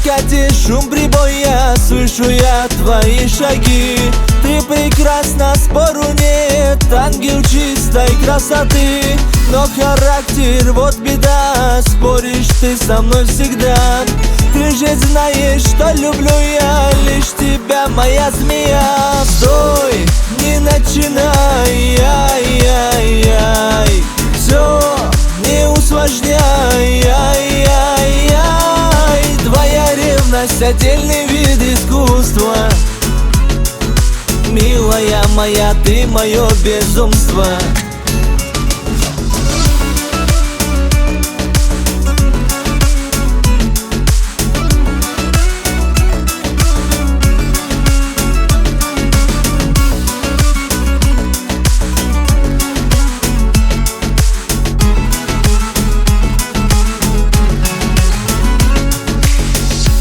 закате шум прибоя, слышу я твои шаги. Ты прекрасна, спору нет, ангел чистой красоты. Но характер, вот беда, споришь ты со мной всегда. Ты же знаешь, что люблю я лишь тебя, моя змея. Стой, не начинай, ай-яй-яй. Все, не усложняй, ай-яй-яй. Твоя ревность — отдельный вид искусства. Милая моя, ты мое безумство.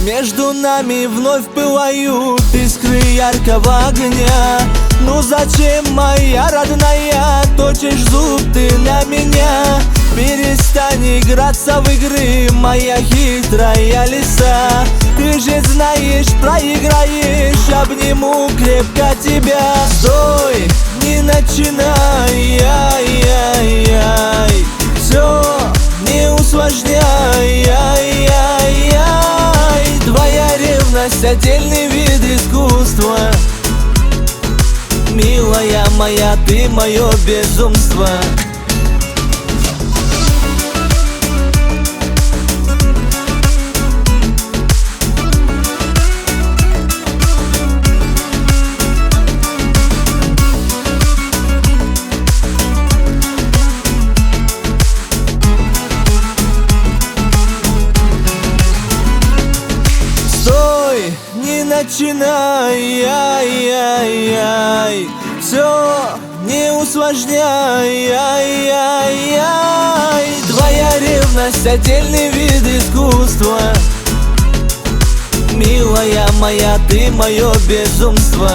Между нами вновь пылают искры яркого огня. Ну зачем, моя родная, точишь зуб ты на меня? Перестань играться в игры, моя хитрая лиса. Ты же знаешь, проиграешь, обниму крепко тебя. Стой, не начинай, ай-яй-яй. Все, не усложняй, ай-яй-яй. Твоя ревность — отдельный вид искусства. Милая моя, ты мое безумство. Стой, не начинай, ай-яй-яй. Все, не усложняй, ай-яй-яй. Твоя ревность — отдельный вид искусства. Милая моя, ты мое безумство.